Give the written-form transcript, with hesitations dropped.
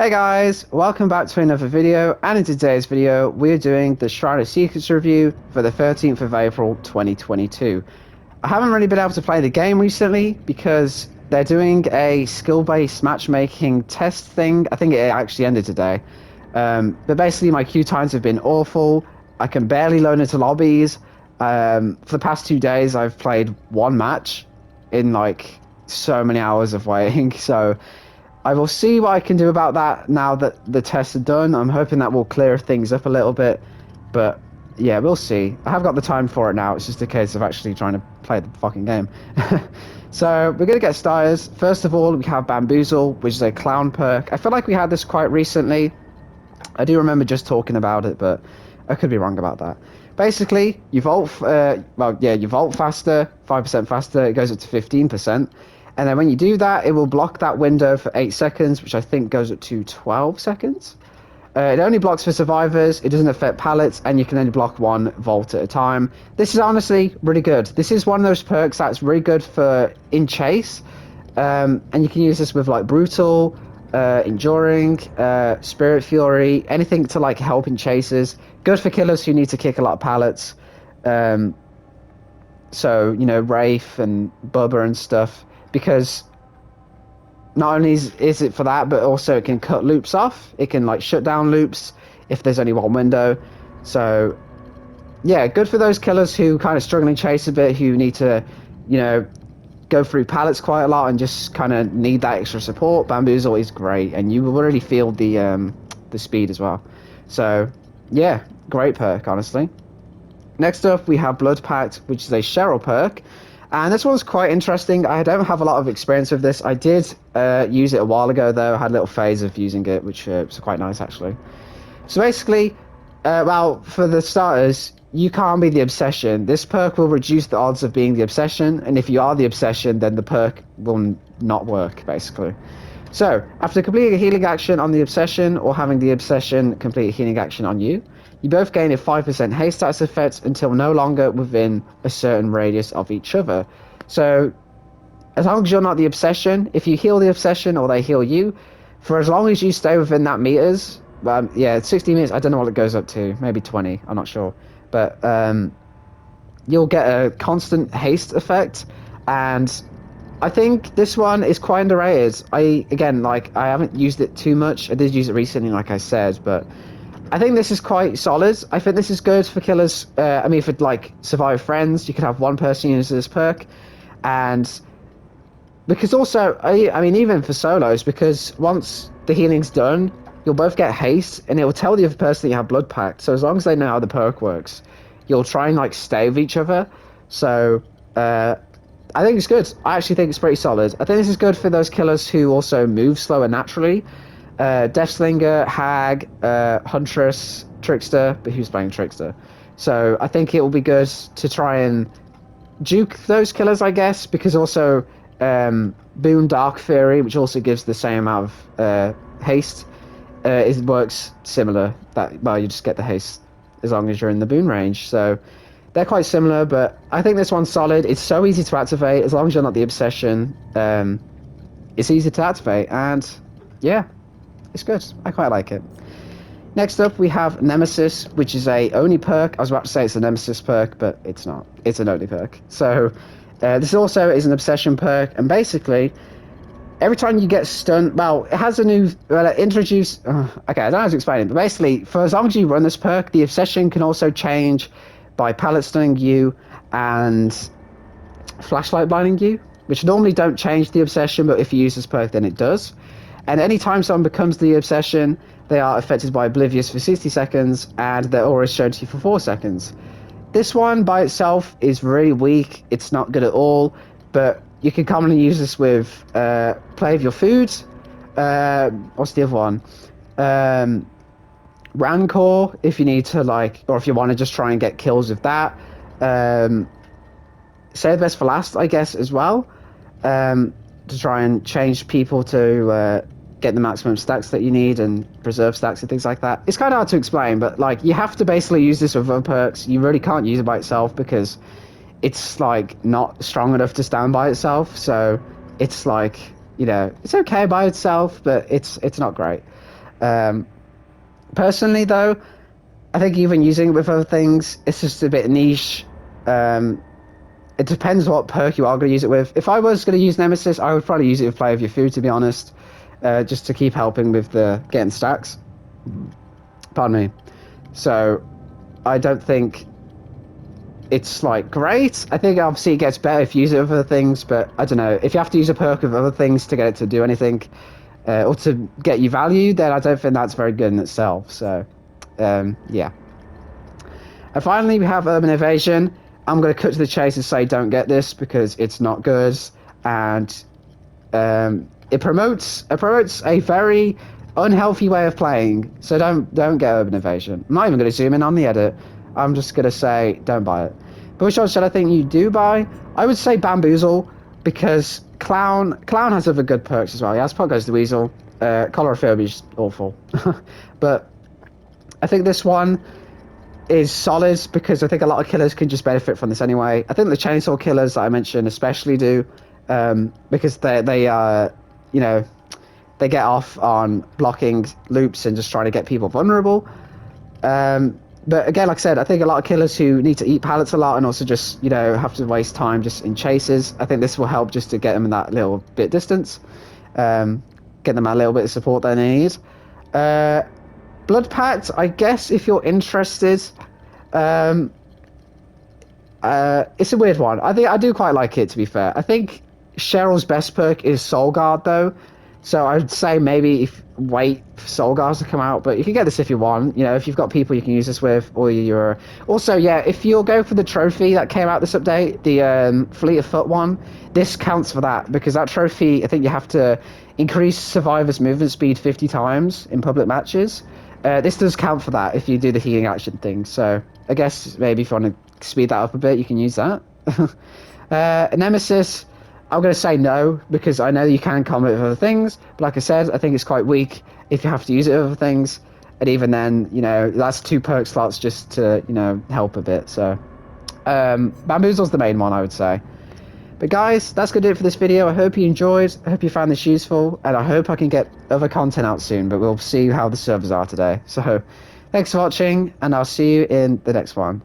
Hey guys, welcome back to another video, and in today's video we're doing the Shrine of Secrets review for the 13th of April 2022. I haven't really been able to play the game recently because they're doing a skill-based matchmaking test thing. I think it actually ended today. But basically my queue times have been awful. I can barely load into lobbies. For the past 2 days I've played one match in like so many hours of waiting, so I will see what I can do about that now that the tests are done. I'm hoping that will clear things up a little bit, but yeah, we'll see. I have got the time for it now. It's just a case of actually trying to play the fucking game. So we're going to get started. First of all, we have Bamboozle, which is a clown perk. I feel like we had this quite recently. I do remember just talking about it, but I could be wrong about that. Basically, you vault, you vault faster, 5% faster. It goes up to 15%. And then when you do that, it will block that window for 8 seconds, which I think goes up to 12 seconds. It only blocks for survivors, it doesn't affect pallets, and you can only block one vault at a time. This is honestly really good. This is one of those perks that's really good for in chase. And you can use this with like Brutal, Enduring, Spirit Fury, anything to like help in chases. Good for killers who need to kick a lot of pallets. So, you know, Wraith and Bubba and stuff. Because not only is it for that, but also it can cut loops off. It can like shut down loops if there's only one window. So yeah, good for those killers who kind of struggling chase a bit, who need to, you know, go through pallets quite a lot and just kind of need that extra support. Bamboozle is great, and you will already feel the speed as well. So yeah, great perk, honestly. Next up, we have Blood Pact, which is a Cheryl perk. And this one's quite interesting. I don't have a lot of experience with this. I did use it a while ago, though. I had a little phase of using it, which was quite nice, actually. So basically, well, for the starters, you can't be the Obsession. This perk will reduce the odds of being the Obsession, and if you are the Obsession, then the perk will not work, basically. So, after completing a healing action on the Obsession, or having the Obsession complete a healing action on you, you both gain a 5% haste status effect until no longer within a certain radius of each other. So, as long as you're not the Obsession, if you heal the Obsession or they heal you, for as long as you stay within that meters, yeah, 60 meters, I don't know what it goes up to, maybe 20, I'm not sure. But you'll get a constant haste effect, and I think this one is quite underrated. I haven't used it too much. I did use it recently, like I said, but I think this is quite solid. I think this is good for killers. For like survive friends, you could have one person use this perk, and because also, I mean, even for solos, because once the healing's done, you'll both get haste, and it will tell the other person that you have Blood Pact. So as long as they know how the perk works, you'll try and like stay with each other. So I think it's good. I actually think it's pretty solid. I think this is good for those killers who also move slower naturally. Deathslinger, Hag, Huntress, Trickster, but who's playing Trickster? So I think it will be good to try and juke those killers, I guess, because also Boon Dark Fury, which also gives the same amount of haste, works similar. You just get the haste as long as you're in the Boon range. So they're quite similar, but I think this one's solid. It's so easy to activate as long as you're not the Obsession. It's easy to activate, and yeah. It's good. I quite like it. Next up, we have Nemesis, which is a Oni perk. I was about to say it's a Nemesis perk, but it's not. It's an Oni perk. So this also is an Obsession perk, and basically, every time you get stunned, well, it has a new okay, I don't know how to explain it, but basically, for as long as you run this perk, the Obsession can also change by pallet stunning you and flashlight blinding you, which normally don't change the Obsession, but if you use this perk, then it does. And anytime someone becomes the Obsession, they are affected by Oblivious for 60 seconds, and their aura is shown to you for 4 seconds. This one by itself is really weak. It's not good at all, but you can commonly use this with Play of Your Food. What's the other one? Rancor, if you need to, like, or if you want to just try and get kills with that. Save the best for last, I guess, as well. To try and change people to get the maximum stacks that you need and preserve stacks and things like that. It's kind of hard to explain, but like you have to basically use this with other perks. You really can't use it by itself because it's like not strong enough to stand by itself. So it's like you know, it's okay by itself, but it's not great. Um, Personally, though, I think even using it with other things, it's just a bit niche. Um, it depends what perk you are going to use it with. If I was going to use Nemesis, I would probably use it with Play of Your Food, to be honest, just to keep helping with the getting stacks. Pardon me. So I don't think it's like great. I think obviously it gets better if you use it with other things, but I don't know. If you have to use a perk with other things to get it to do anything, or to get you value, then I don't think that's very good in itself. So, yeah. And finally, we have Urban Evasion. I'm going to cut to the chase and say don't get this because it's not good, and it promotes a very unhealthy way of playing. So don't get Urban Evasion. I'm not even going to zoom in on the edit. I'm just going to say don't buy it. But which one should I think you do buy? I would say Bamboozle, because Clown has other good perks as well. He has Pot Goes the Weasel. Colorophobia is awful. But I think this one is solid because I think a lot of killers can just benefit from this anyway. I think the chainsaw killers that I mentioned especially do, because they you know, they get off on blocking loops and just trying to get people vulnerable. But again, like I said, I think a lot of killers who need to eat pallets a lot and also just, you know, have to waste time just in chases, I think this will help just to get them in that little bit distance, get them a little bit of support they need. Blood Pact, I guess if you're interested, it's a weird one. I do quite like it, to be fair. I think Cheryl's best perk is Soul Guard, though. So I'd say maybe wait for Soul Guards to come out, but you can get this if you want. You know, if you've got people you can use this with, or you're... Also, yeah, if you'll go for the trophy that came out this update, the Fleet of Foot one, this counts for that, because that trophy, I think you have to increase survivors' movement speed 50 times in public matches. This does count for that if you do the healing action thing, so I guess maybe if you want to speed that up a bit, you can use that. Nemesis, I'm going to say no, because I know you can combat with other things, but like I said, I think it's quite weak if you have to use it with other things, and even then, you know, that's 2 perk slots just to, you know, help a bit, so... Bamboozle's the main one, I would say. But guys, that's going to do it for this video. I hope you enjoyed, I hope you found this useful, and I hope I can get other content out soon, but we'll see how the servers are today. So, thanks for watching, and I'll see you in the next one.